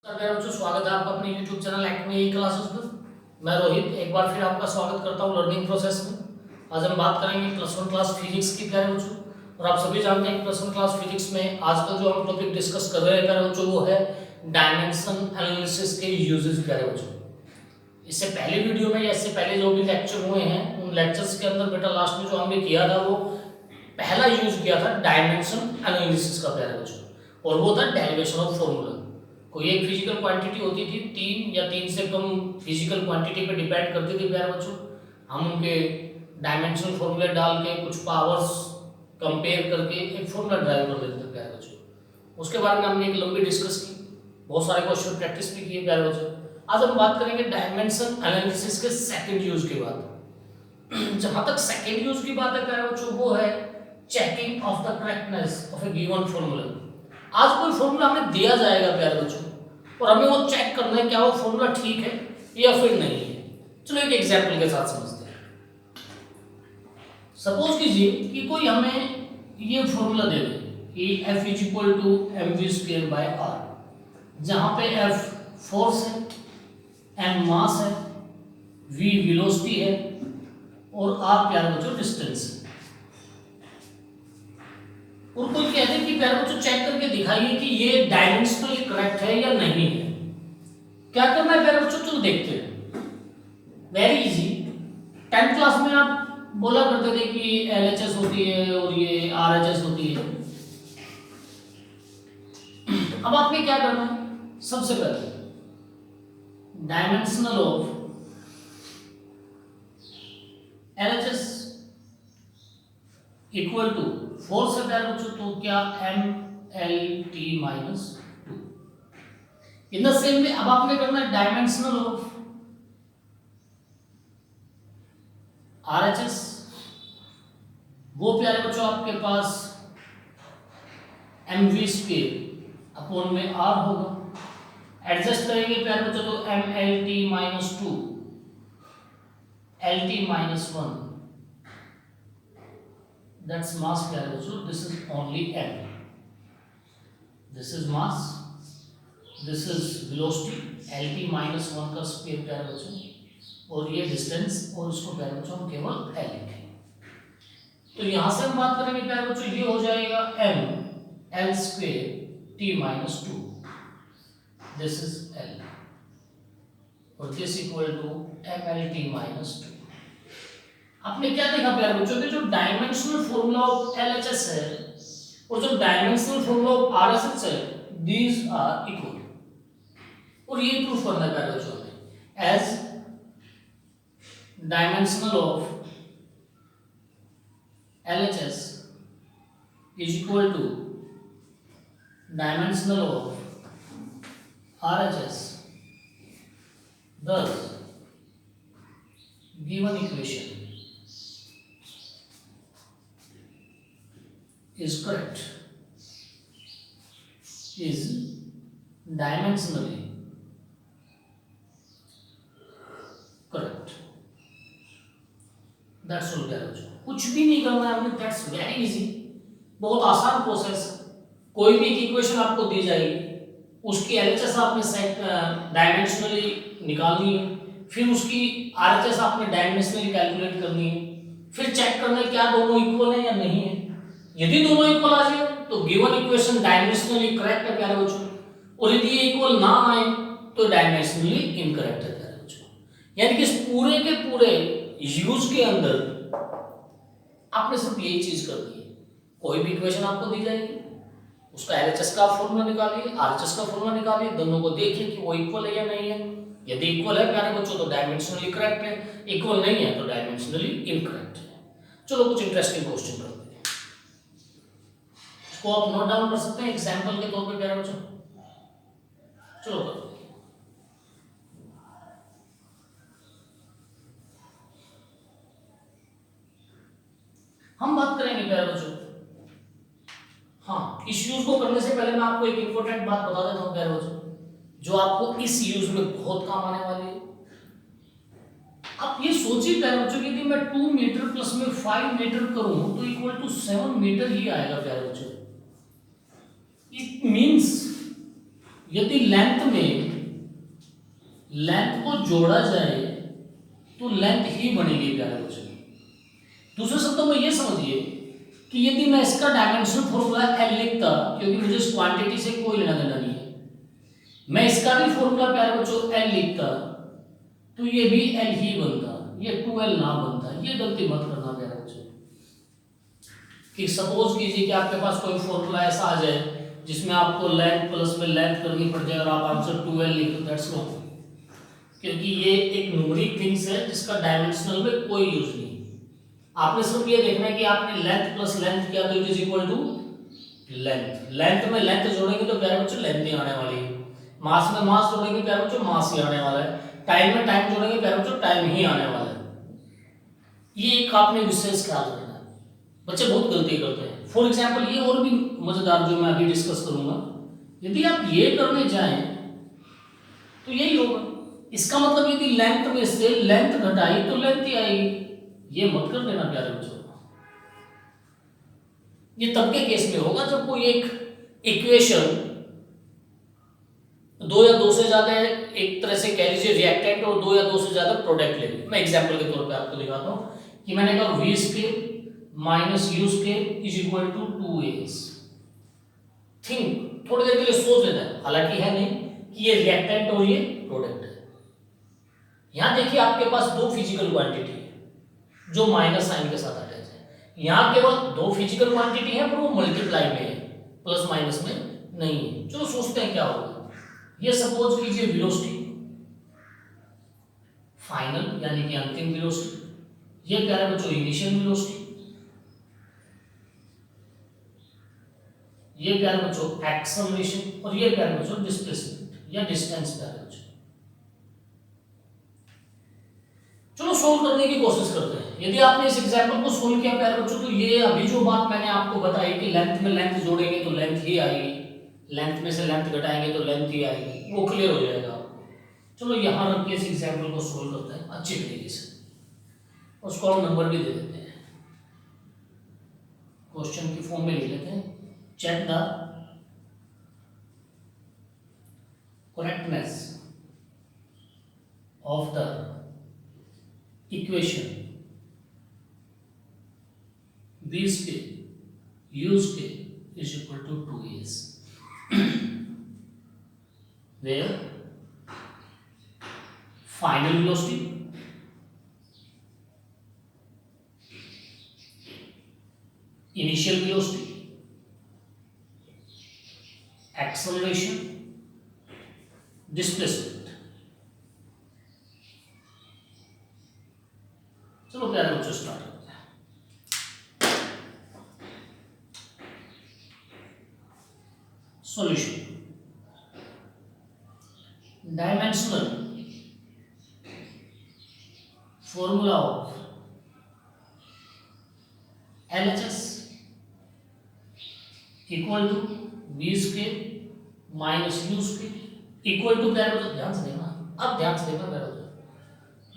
प्यारे बच्चों, स्वागत है आपका अपने YouTube चैनल एक्मे क्लासेस पर। मैं रोहित एक बार फिर आपका स्वागत करता हूं लर्निंग प्रोसेस में। आज हम बात करेंगे प्लस वन क्लास फिजिक्स की प्यारे बच्चों। और आप सभी जानते हैं कि प्लस वन क्लास फिजिक्स में आज का जो हम टॉपिक डिस्कस कर रहे हैं प्यारे बच्चों वो है डायमेंशन एनालिसिस के यूजेस प्यारे बच्चों। इससे पहले वीडियो में या इससे पहले जो भी लेक्चर हुए हैं उन लेक्चर्स के अंदर बेटा लास्ट में जो हमने किया था वो पहला यूज किया था डायमेंशन एनालिसिस का प्यारे बच्चों, और वो था डेरिवेशन ऑफ फॉर्मूला। कोई एक फिजिकल क्वांटिटी होती थी, तीन या तीन से कम फिजिकल क्वांटिटी पे डिपेंड करती थी प्यारे बच्चों। हम उनके डायमेंशनल फॉर्मूले डाल के कुछ पावर्स कंपेयर करके एक फॉर्मूला ड्राइव कर देते थे प्यारे बच्चों। उसके बारे में हमने एक लंबी डिस्कस की, बहुत सारे क्वेश्चन प्रैक्टिस भी किए प्यारे बच्चों। आज हम बात करेंगे डायमेंशन एनालिसिस के सेकंड यूज की बात। जहां तक सेकंड यूज की बात है प्यारे बच्चों वो है checking of the correctness of A given formula. आज कोई फॉर्मूला हमें दिया जाएगा प्यारे बच्चों और हमें वो चेक करना है क्या वो फॉर्मूला ठीक है या फिर नहीं है। चलो एक एग्जांपल के साथ समझते हैं। सपोज कीजिए कि कोई हमें ये फॉर्मूला दे दे कि F is equal to mv² by r, जहां पे F फोर्स है, m मास है, v वेलोसिटी है और r प्यारे बच्चों डिस्टेंस है। और कोई कहते हैं कि प्यारे बच्चों चेक करके दिखाइए कि ये डायमेंशनली करेक्ट है या नहीं है। क्या करना है प्यारे बच्चों, चलो देखते हैं। Very easy. 10th क्लास में आप बोला करते थे कि LHS होती है और ये RHS होती है। अब आपने क्या करना है, सबसे पहले dimensional of LHS equal to force है प्यारे बच्चों, तो क्या MLT minus 2। In the same way अब आपने करना है डायमेंशनल ऑफ RHS, वो प्यारे बच्चों आपके पास mv² अपॉन में r होगा। एडजस्ट करेंगे प्यारे बच्चों तो MLT minus 2 LT minus 1, that's mass प्यारे बच्चों, this is only m, this is mass, this is velocity LT minus 1 का स्क्वायर प्यारे बच्चों, और ये डिस्टेंस और उसको प्यारे बच्चों हम केवल l लिखेंगे। तो यहां से हम बात करेंगे प्यारे बच्चों, ये हो जाएगा m L² t minus 2, this is l और this equal to MLT minus 2। आपने क्या देखा प्यारे बच्चों कि जो डायमेंशनल फॉर्मूला ऑफ LHS है और जो डायमेंशनल फॉर्मूला ऑफ RHS है, दीज आर इक्वल। और ये प्रूफ करना है प्यारे बच्चों ने, as dimensional of LHS is equal to dimensional of RHS, thus given equation is correct, is dimensionally correct। That's all प्यारे बच्चों, कुछ भी नहीं करना है हमने, that's very easy, बहुत आसान प्रोसेस। कोई भी इक्वेशन आपको दी जाएगी, उसकी LHS आपने सेट डायमेंशनली निकालनी है, फिर उसकी RHS आपने डायमेंशनली कैलकुलेट करनी है, फिर चेक करना है क्या दोनों इक्वल है या नहीं है। यदि दोनों इक्वल आ जाए तो गिवन इक्वेशन डायमेंशनली करेक्ट है प्यारे बच्चों, और यदि ये इक्वल ना आए तो डायमेंशनली इनकरेक्ट है प्यारे बच्चों। यानी कि इस पूरे के पूरे यूज के अंदर आपने सिर्फ यही चीज कर दी है। कोई भी इक्वेशन आपको दी जाएगी, उसका LHS का फॉर्मूला निकालिए, RHS का फॉर्मूला निकालिए, दोनों को देखिए कि वो इक्वल है या नहीं है। यदि इक्वल है प्यारे बच्चों तो डायमेंशनली करेक्ट है, इक्वल नहीं है तो डायमेंशनली इनकरेक्ट है। चलो कुछ इंटरेस्टिंग क्वेश्चन करते हैं, इसको आप नोट डाउन कर सकते हैं एग्जांपल के तौर पे प्यारे बच्चों। चलो करते हैं। हम बात करेंगे प्यारे बच्चों, हाँ इस यूज को करने से पहले मैं आपको एक इंपॉर्टेंट बात बता देता हूं प्यारे बच्चों, जो आपको इस यूज में बहुत काम आने वाली है। आप ये सोचिए प्यारे बच्चों कि यदि मैं 2 मीटर प्लस में 5 मीटर करूं तो इक्वल टू 7 मीटर ही आएगा प्यारे बच्चों। इट मींस यदि लेंथ को जोड़ा जाए तो लेंथ ही बनेगी प्यारे बच्चों। दूसरे शब्दों में ये समझिए कि यदि मैं इसका डायमेंशनल फॉर्मूला एल लिखता, क्योंकि मुझे इस क्वांटिटी से कोई लेना देना नहीं है, मैं इसका भी फॉर्मूला प्यारे बच्चों एल लिखता तो ये भी एल ही बनता, ये 2l ना बनता। ये गलती मत करना प्यारे बच्चों कि सपोज कीजिए कि आपके पास कोई फॉर्मूला ऐसा आ जाए जिसमें आपको लेंथ प्लस में लेंथ करनी पड़ जाए और आप आंसर 2l लिख दो, दैट्स रॉन्ग। क्योंकि ये एक न्यूमेरिक थिंग्स है जिसका डायमेंशनल में कोई यूज नहीं। आपने सिर्फ ये देखना है कि आपने लेंथ प्लस लेंथ किया तो it is equal to length. Length में लेंथ जोड़ेंगे तो प्यारे बच्चों लेंथ ही आने वाली है, मास में मास जोड़ेंगे प्यारे बच्चों मास ही आने वाला है, टाइम में टाइम जोड़ेंगे प्यारे बच्चों टाइम ही आने वाला है। ये एक आपने विशेष ख्याल रखना है। बच्चे बहुत गलती करते हैं। फॉर एग्जाम्पल ये और भी मजेदार जो मैं अभी डिस्कस करूंगा, यदि आप ये करने जाएं तो यही होगा। इसका मतलब यदि लेंथ में से लेंथ घटाई तो लेंथ ही आएगी। ये मत कर देना प्यारे बच्चों। ये तब के केस में होगा जब कोई एक इक्वेशन दो या दो से ज्यादा एक तरह से कह लीजिए रिएक्टेंट और दो या दो से ज्यादा प्रोडक्ट ले। मैं एग्जांपल के तौर पे आपको दिखाता हूं कि मैंने कहा v square minus u square is equal to 2as। Think थोड़ी देर के लिए सोच लेना है, हालांकि है नहीं कि ये रिएक्टेंट और ये प्रोडक्ट है। यहां देखिए आपके पास दो फिजिकल क्वांटिटी है जो माइनस साइन के साथ अटैच है। यहां केवल दो फिजिकल क्वांटिटी है पर वो मल्टीप्लाई में है, प्लस माइनस में नहीं है। चलो सोचते हैं क्या होगा। ये सपोज कीजिए वेलोसिटी फाइनल यानी कि अंतिम वेलोसिटी, ये प्यारे बच्चों इनिशियल वेलोसिटी, ये प्यारे बच्चों एक्सेलरेशन और ये प्यारे बच्चों डिस्प्लेसमेंट या डिस्टेंस प्यारे बच्चों। चलो सोल्व करने की कोशिश करते हैं। यदि आपने इस एग्जांपल को सोल्व किया प्यारे बच्चों तो ये अभी जो बात मैंने आपको बताई कि लेंथ में लेंथ जोड़ेंगे तो लेंथ ही आएगी, लेंथ में से लेंथ घटाएंगे तो लेंथ ही आएगी, वो क्लियर हो जाएगा आपको। चलो यहां रख के इस एग्जांपल को सोल्व करते हैं अच्छी तरीके से, उसको हम नंबर भी दे देते हैं, क्वेश्चन की फॉर्म में लिख लेते हैं। Check the correctness of the equation v square u square is equal to 2as where final velocity initial velocity acceleration displacement। चलो प्यारे बच्चों स्टार्ट करते हैं। Solution dimensional formula of LHS equal to v square minus u square equal to प्यारे बच्चों ध्यान से देखना, अब ध्यान से देखना प्यारे बच्चों,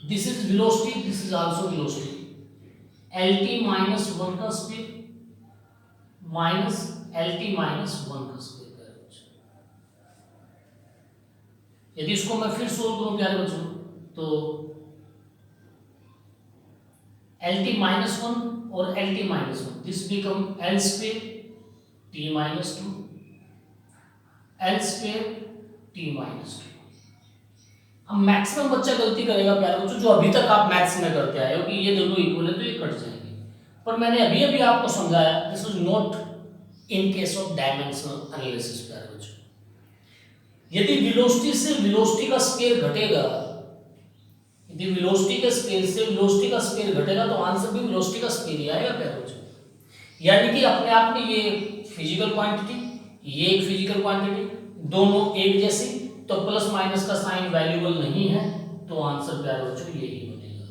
this is velocity, this is also velocity, lt minus 1 का स्क्वायर माइनस lt minus 1 का स्क्वायर। यदि इसको मैं फिर सोल्व करूं प्यारे बच्चों तो lt minus 1 और lt minus 1 this become l square t minus 2 l square t minus 2। अब मैक्सिमम बच्चा गलती करेगा प्यारे बच्चों जो अभी तक आप मैथ्स में करते आए हो कि ये दोनों इक्वल है तो ये कट जाएंगे, पर मैंने अभी अभी आपको समझाया this is not in case of dimensional analysis प्यारे बच्चों। यदि वेलोसिटी से वेलोसिटी का स्केल घटेगा, यदि वेलोसिटी के स्केल से वेलोसिटी का स्केल घटेगा तो आंसर भी वेलोसिटी का स्केल ही आएगा प्यारे बच्चों। यानी कि अपने आप में ये फिजिकल क्वांटिटी, ये एक फिजिकल क्वांटिटी, दोनों एक जैसी, तो प्लस माइनस का साइन वैल्यूएबल नहीं है तो आंसर प्यारे बच्चों यही बनेगा।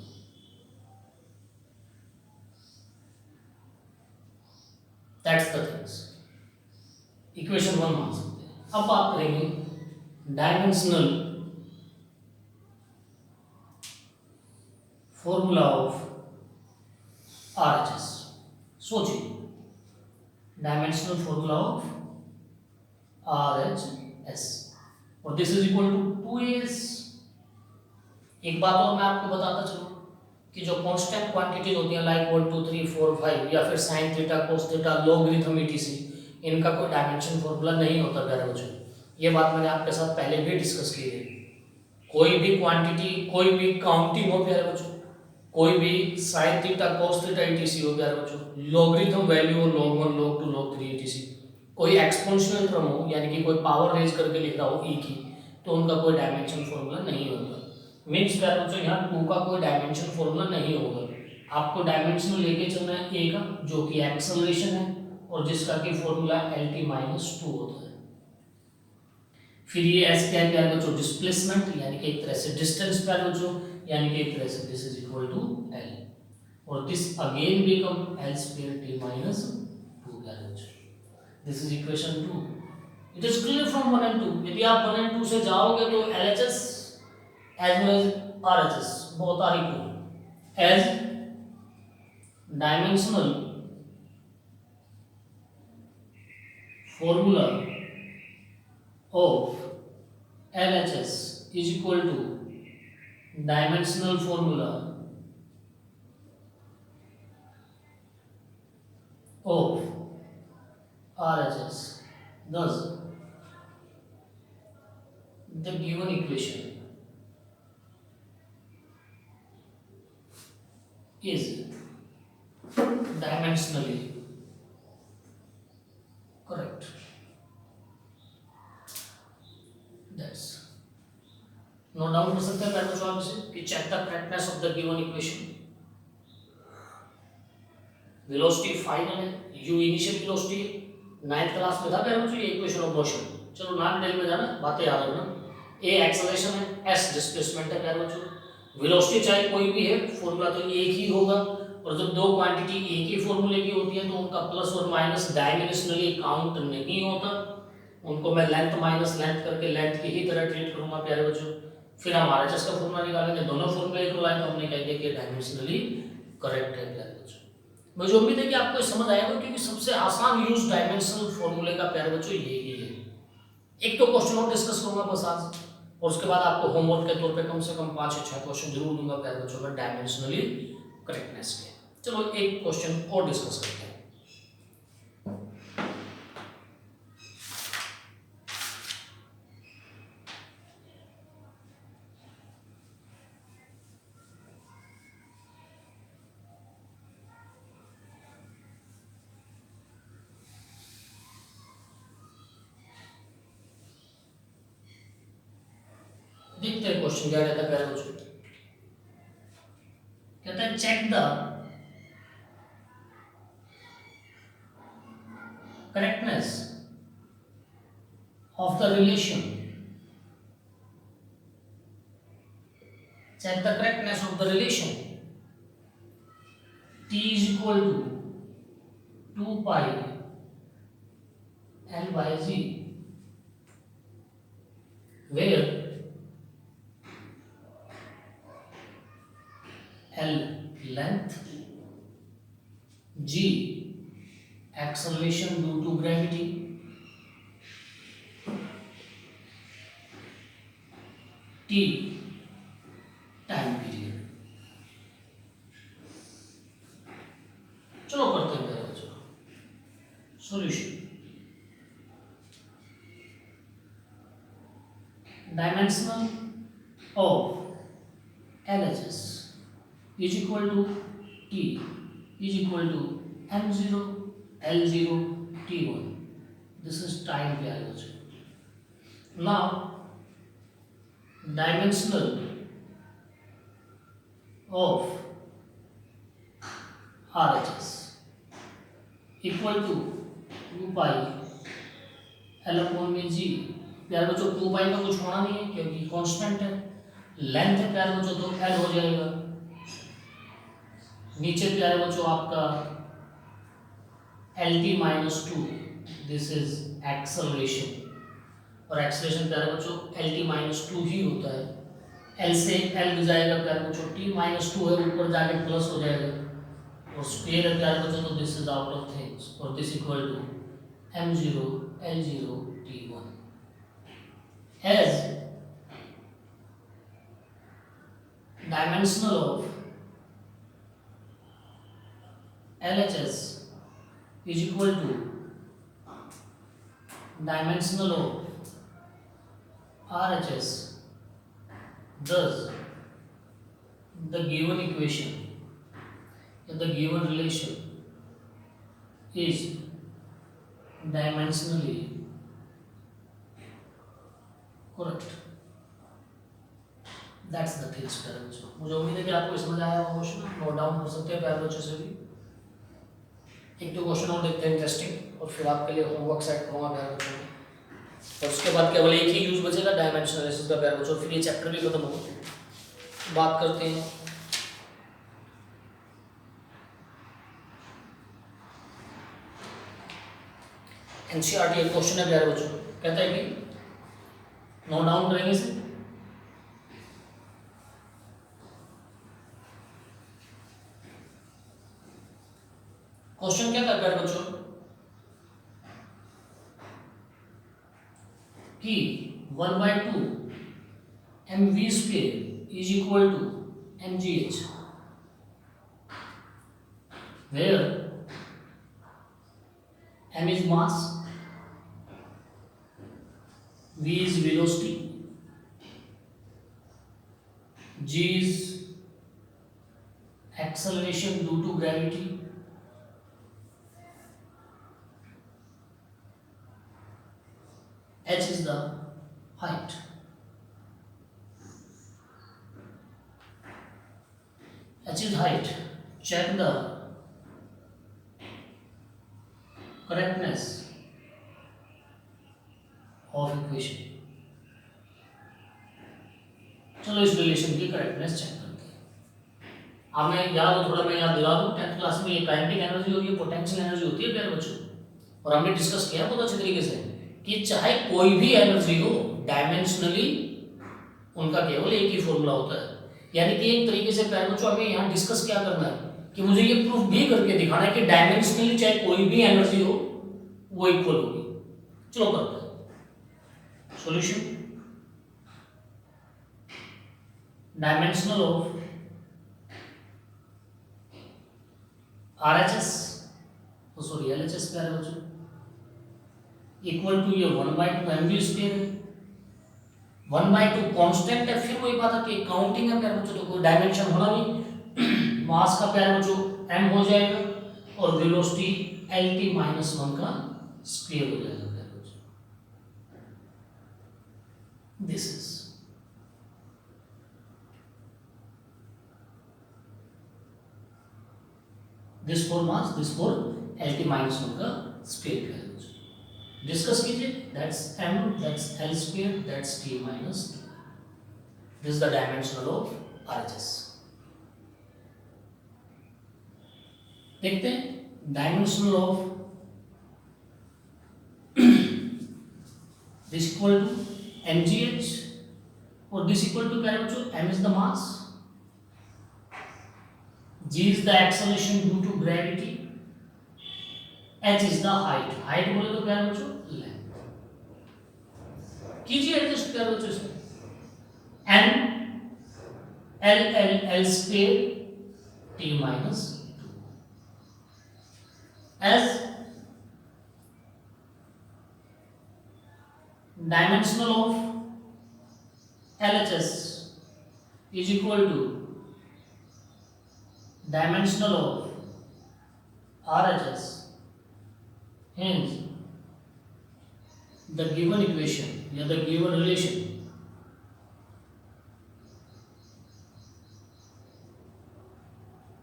That's the things. इक्वेशन 1 मान सकते हैं। अब बात करेंगे डायमेंशनल फॉर्मूला ऑफ RHS। सोचिए डायमेंशनल फॉर्मूला ऑफ RHS और this is equal to 2as। एक बात और मैं आपको बताता चलूं कि जो कांस्टेंट क्वांटिटीज होती हैं लाइक 1 2 3 4 5 या फिर sin theta cos theta logarithm etc, इनका कोई डायमेंशन फॉर्मूला नहीं होता प्यारे बच्चों। ये बात मैंने आपके साथ पहले भी डिस्कस की है। कोई भी क्वांटिटी, कोई भी काउंटिंग हो प्यारे बच्चों, कोई भी sin theta cos theta etc हो प्यारे बच्चों, लॉगरिथम वैल्यू हो log 1 log 2 log 3 etc, कोई एक्सपोनेंशियल टर्म हो यानी कि कोई पावर रेज करके लिख रहा हो e की, तो उनका कोई डायमेंशन फॉर्मूला नहीं होता। मीन्स प्यारे बच्चों यहाँ 2 का कोई डायमेंशन फॉर्मूला नहीं होगा। आपको डायमेंशन लेके चलना है a का, जो कि एक्सेलरेशन है और जिसका कि फॉर्मूला lt-2 होता है। फिर ये s क्या है प्यारे बच्चों, डिस्प्लेसमेंट यानी कि एक तरह से डिस्टेंस प्यारे बच्चों, यानी कि एक तरह से this is equal to l, और this again become l square t-2 प्यारे बच्चों। This is equation 2। It is clear from 1 and 2। यदि आप 1 and 2 से जाओगे तो LHS as well as RHS both are equal as dimensional formula of LHS is equal to dimensional formula of RHS. Thus, the given equation is dimensionally correct. That's no doubt हो सकता है प्यारे बच्चों आप इसे कि check the correctness of the given equation। Velocity final है, u initial velocity 9th class में था प्यारे बच्चों ये इक्वेशन ऑफ मोशन। चलो नॉन डिटेल में जाना, बातें याद रखना। a एक्सेलरेशन है, s डिस्प्लेसमेंट है प्यारे बच्चों। वेलोसिटी चाहे कोई भी है, फॉर्मूला तो एक ही होगा, और जब दो क्वांटिटी एक ही फॉर्मूले की होती है तो उनका प्लस और माइनस डायमेंशनली काउंट नहीं होता। उनको मैं लेंथ माइनस लेंथ करके लेंथ की ही तरह ट्रीट करूंगा प्यारे बच्चों। फिर हम RHS का फॉर्मूला निकालेंगे, दोनों फॉर्मूले को लाएं तो हमने कह दिया कि डायमेंशनली करेक्ट है प्यारे बच्चों। मुझे उम्मीद है कि आपको समझ आएगा, क्योंकि सबसे आसान यूज डायमेंशनल फॉर्मूले का प्यारे बच्चों यही है। एक तो क्वेश्चन और डिस्कस करूंगा बस आज, और उसके बाद आपको होमवर्क के तौर पे कम से कम 5 या 6 क्वेश्चन जरूर दूंगा प्यारे बच्चों में डायमेंशनली करेक्टनेस के। चलो एक क्वेश्चन और डिस्कस करते हैं। देखते हैं क्वेश्चन क्या रहता है प्यारे बच्चों। कहता है check the correctness of the relation, check the correctness of the relation t is equal to 2 pi l by z, where l length, g acceleration due to gravity, t time period. चलो करते हैं मेरे बच्चों solution. Dimensional of LHS is equal to t is equal to m0 L0 T1. This is time प्यारे बच्चों। Now dimensional of RHS equal to 2 pi L upon में G। प्यारे बच्चों 2 pi का कुछ होना नहीं है क्योंकि कांस्टेंट है। लेंथ है प्यारे बच्चों तो L हो जाएगा। नीचे प्यारे बच्चों आपका lt-2, दिस इज एक्सेलरेशन, और एक्सेलरेशन प्यारे बच्चों lt-2 ही होता है। l से l जाएगा प्यारे बच्चों, t-2 है ऊपर जाके प्लस हो जाएगा, और स्क्वायर है प्यारे बच्चों तो this is out of things, और this equal to m0 L0 T1। as dimensional of LHS is equal to dimensional of RHS. Thus, the given equation or the given relation is dimensionally correct. That's the things प्यारे बच्चों. मुझे उम्मीद है कि आपको समझ आया होगा क्वेश्चन. नोट डाउन कर सकते हैं प्यारे बच्चों से भी. एक दो क्वेश्चन और देखते हैं इंटरेस्टिंग, और फिर आपके लिए होमवर्क सेट करूँगा प्यारे बच्चों. और उसके बाद केवल एक ही यूज बचेगा डायमेंशनल एनालिसिस का प्यारे बच्चों. फिर ये चैप्टर भी खत्म होगा. बात करते हैं एनसीईआरटी. एक क्वेश्चन है प्यारे बच्चों, कहता है कि नोट डाउन करेंगे इसे. क्वेश्चन क्या था प्यारे बच्चों कि 1/2 mv square is equal to mgh, where m is mass, v is velocity, g is acceleration due to gravity, h is the height. H is height. Check the correctness of equation. चलो इस relation की correctness check करते हैं. आपने याद हो, थोड़ा मैं याद दिला दूं, 10th क्लास में ये काइनेटिक एनर्जी होती है, पोटेंशियल एनर्जी होती है प्यारे बच्चों. और हमने डिस्कस किया बहुत अच्छे तरीके से कि चाहे कोई भी एनर्जी हो, डायमेंशनली उनका केवल एक ही फॉर्मूला होता है. यानी कि एक तरीके से प्यारे बच्चों हमें यहाँ डिस्कस क्या करना है कि मुझे ये प्रूफ भी करके दिखाना है कि डायमेंशनली चाहे कोई भी एनर्जी हो वो इक्वल होगी. चलो करते हैं solution. Dimensional of RHS, sorry LHS प्यारे बच्चों, इक्वल टू ये 1/2 mv स्क्वायर. 1/2 कांस्टेंट है. फिर वही बात आती है, काउंटिंग है प्यारे बच्चों, तो कोई डायमेंशन होना नहीं. मास का प्यारे बच्चों m हो जाएगा और वेलोसिटी LT-1 का स्क्वायर हो जाएगा प्यारे बच्चों. This is this for mass, this for LT-1 का स्क्वायर प्यारे बच्चों. डिस्कस कीजिए. That's m, that's l square, that's t minus 2. This is the dimensional of RHS. देखते हैं dimensional of this equal to mgh और दिस इक्वल टू प्यारे बच्चों m is the mass, g is the acceleration due to gravity, h is the height. Height बोले तो प्यारे बच्चों length. कीजिए एडजस्ट प्यारे बच्चों से. n l square t minus 2 as dimensional of LHS is equal to dimensional of RHS. Hence, the given equation or the given relation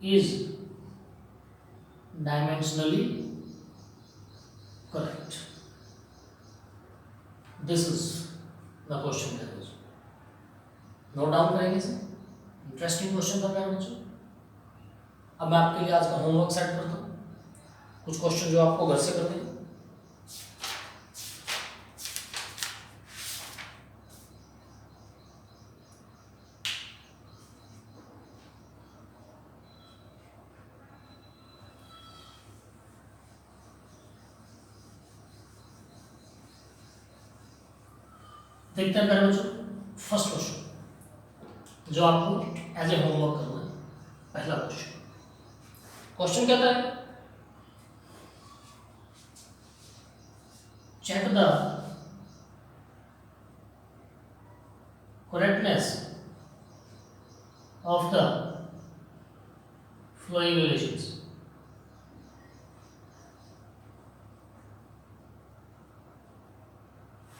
is dimensionally correct. This is the question that was. Note down करेंगे इसे. Interesting question था प्यारे बच्चों. अब मैं आपके लिए आज का होमवर्क सेट करता हूँ. कुछ क्वेश्चन जो आपको घर से करने हैं. देखते हैं प्यारे बच्चों फर्स्ट क्वेश्चन जो आपको एज ए होमवर्क करना है। पहला क्वेश्चन कहता है check the correctness of the flowing relations.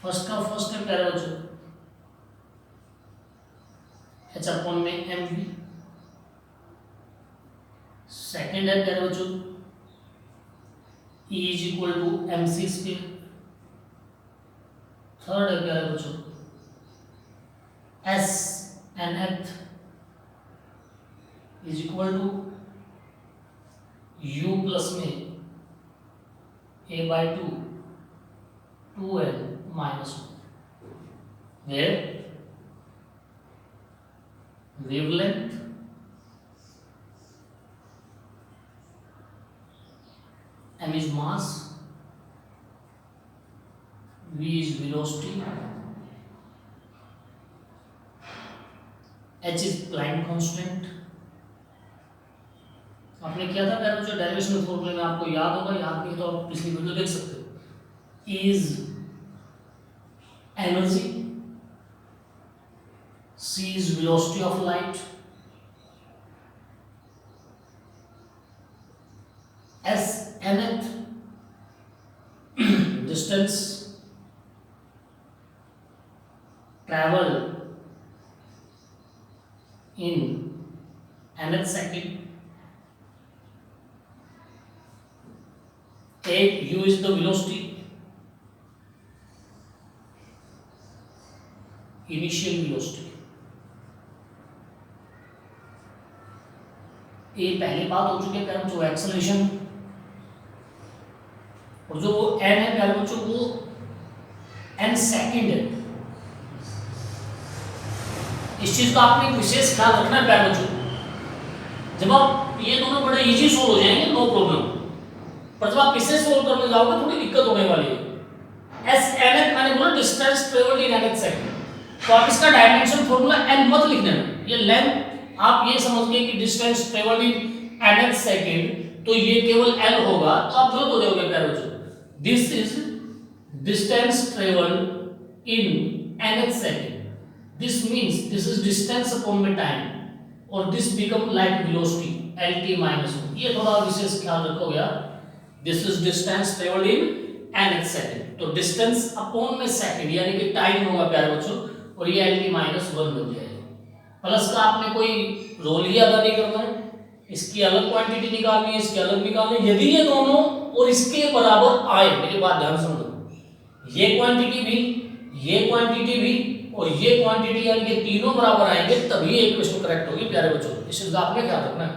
First का फर्स्ट है प्यारे बच्चों एच अपॉन में एम वी। सेकेंड है प्यारे बच्चों e is equal to m c square. Third है प्यारे बच्चों s n th is equal to u plus में a by two n minus one where wavelength m is mass, v is velocity, h is Planck constant। आपने किया था प्यारे बच्चों derivation फॉर्मूले में, आपको याद होगा, याद नहीं तो आप पिछली वीडियो देख सकते हो। Is energy, c is velocity of light, s nth distance travel in nth second, u is the velocity, initial velocity। ये पहली बात हो चुकी है प्यारे बच्चों एक्सेलरेशन, और जो वो n है प्यारे बच्चों वो n सेकंड है। इस चीज का आपने विशेष ख्याल रखना है प्यारे बच्चों। जब आप ये दोनों बड़े इजी सोल्व हो जाएंगे नो प्रॉब्लम, पर जब आप इसे सोल्व करने जाओगे थोड़ी दिक्कत होने वाली है। एस एन एच मैंने बोला distance travelled in nth second, तो आप इसका डायमेंशन फॉर्मूला n मत लिखने में, ये लेंथ आप ये समझिए कि distance travelled in nth second, तो ये केवल l होगा, तो आप गलत हो जाओगे प्यारे बच्चों। This is distance travelled in nth second, this means this is distance upon the time और this become like velocity lt minus 1। ये थोड़ा विशेष ख्याल रखो यार, this is distance traveled in nth second, तो distance upon में second यानी कि टाइम होगा प्यारे बच्चों, और ये lt minus 1 बन जाएगा। प्लस का आपने कोई रोल ही अदा नहीं करना है, इसकी अलग क्वांटिटी निकालनी है, इसकी अलग निकालनी है। यदि ये दोनों और इसके बराबर आए, मेरी बात ध्यान समझो, ये क्वांटिटी भी, ये क्वांटिटी भी और ये क्वांटिटी यानी कि तीनों बराबर आएंगे, तभी एक क्वेश्चन करेक्ट होगी प्यारे बच्चों। इस चीज का आपने ख्याल रखना है।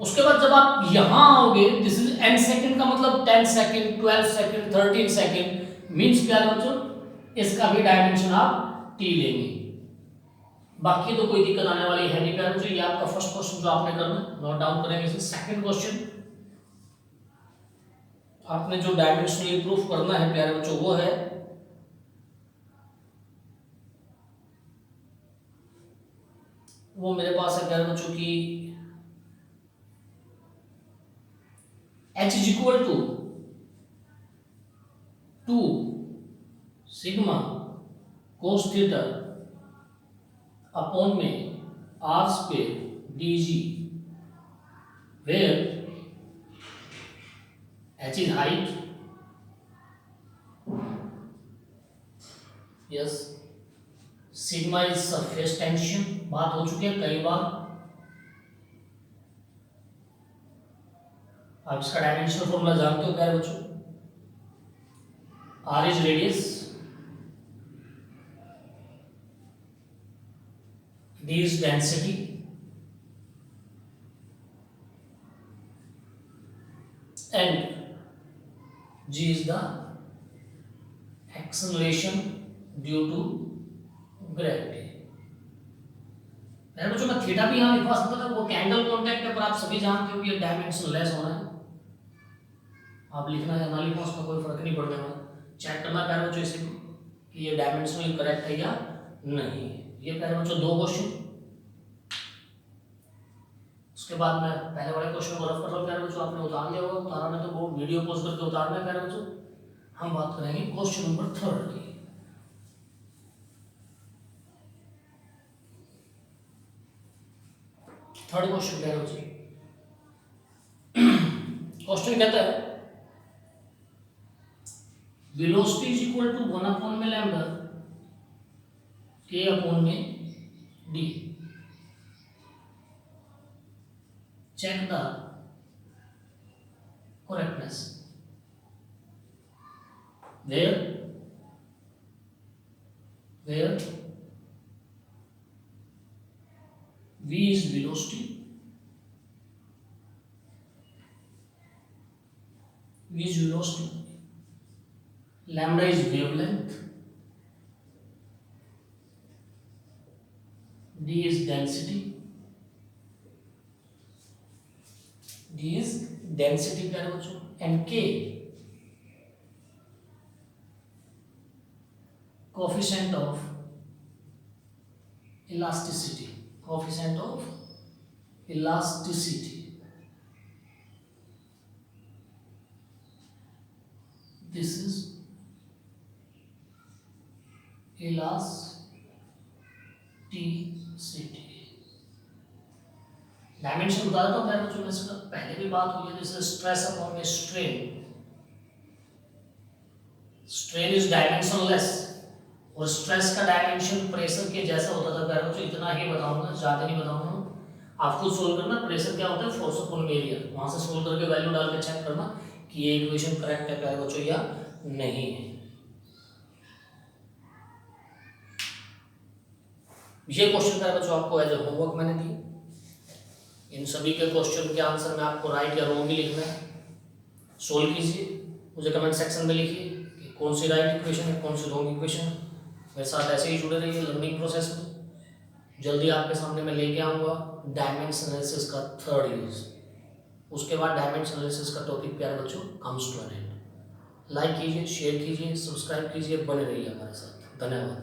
उसके बाद जब आप यहां आओगे, दिस इज n सेकंड का मतलब 10 सेकंड, 12 सेकंड, 13 सेकंड मींस प्यारे बच्चों इसका भी डायमेंशन आप t लेंगे। बाकी तो कोई दिक्कत आने वाली है नहीं प्यारे बच्चों। ये आपका फर्स्ट क्वेश्चन जो आपने करना है, नोट डाउन करेंगे। सेकंड क्वेश्चन आपने जो डायमेंशनली प्रूफ करना है प्यारे बच्चों वो है वो मेरे पास है प्यारे बच्चों की h is equal to 2 sigma cos theta upon में r square dg, where h is height, yes, sigma is surface tension, बात हो चुकी है कई बार। आप इसका डायमेंशनल फॉर्मूला जानते हो प्यारे बच्चों, r is radius, d is density, and g is the acceleration due to gravity। बच्चों मैं थीटा भी यहाँ लिखवा सकता था, वो कैंगल कांटेक्ट है, पर आप सभी जानते हो कि ये डायमेंशन लेस होना है। आप लिखना है ना लिखना उसका कोई फर्क नहीं पड़ने वाला। चेक करना प्यारे बच्चों इसे। कि ये डायमेंशनली करेक्ट है या नहीं है। ये प्यारे बच्चों 2 क्वेश्चन। उसके बाद मैं पहले वाले क्वेश्चन को रफ कर रहा हूँ प्यारे बच्चों, आपने उतार लिया होगा, उतारा नहीं तो वो वीडियो पॉज करके उतारना है प्यारे बच्चों। हम बात करेंगे क्वेश्चन नंबर 3 की। थर्ड क्वेश्चन प्यारे बच्चों, क्वेश्चन कहता है velocity is equal to 1 upon में लैम्डा k अपॉन में d। Check the correctness where v is velocity, lambda is wavelength, d is density, प्यारे बच्चों, and k coefficient of elasticity, this is elasticity। Dimension बता देता हूँ प्यारे बच्चों, इसका पहले भी बात हुई है, जैसे स्ट्रेस अपॉन में स्ट्रेन इज डायमेंशनलेस, और स्ट्रेस का डायमेंशन प्रेशर के जैसा होता था प्यारे बच्चों। इतना ही बताऊंगा, ज़्यादा नहीं बताऊंगा। आप खुद सोल्व करना, प्रेशर क्या होता है, फोर्स अपॉन एरिया, वहां से सोल्व करके वैल्यू डाल के चेक करना कि ये इक्वेशन करेक्ट है प्यारे बच्चों या नहीं है। ये क्वेश्चन प्यारे बच्चों आपको एज ए होमवर्क मैंने दी। इन सभी के क्वेश्चन के आंसर में आपको राइट या रॉन्ग ही लिखना है। सोल्व कीजिए, मुझे कमेंट सेक्शन में लिखिए कि कौन सी राइट इक्वेशन है, कौन सी रॉन्ग इक्वेशन है। मेरे साथ ऐसे ही जुड़े रहिए लर्निंग प्रोसेस में। जल्दी आपके सामने मैं लेके आऊँगा डायमेंशन एनालिसिस का 3rd यूज। उसके बाद डायमेंशन एनालिसिस का टॉपिक प्यारे बच्चों comes to an end. Like कीजिए, शेयर कीजिए, सब्सक्राइब कीजिए, बने रहिए हमारे साथ। धन्यवाद।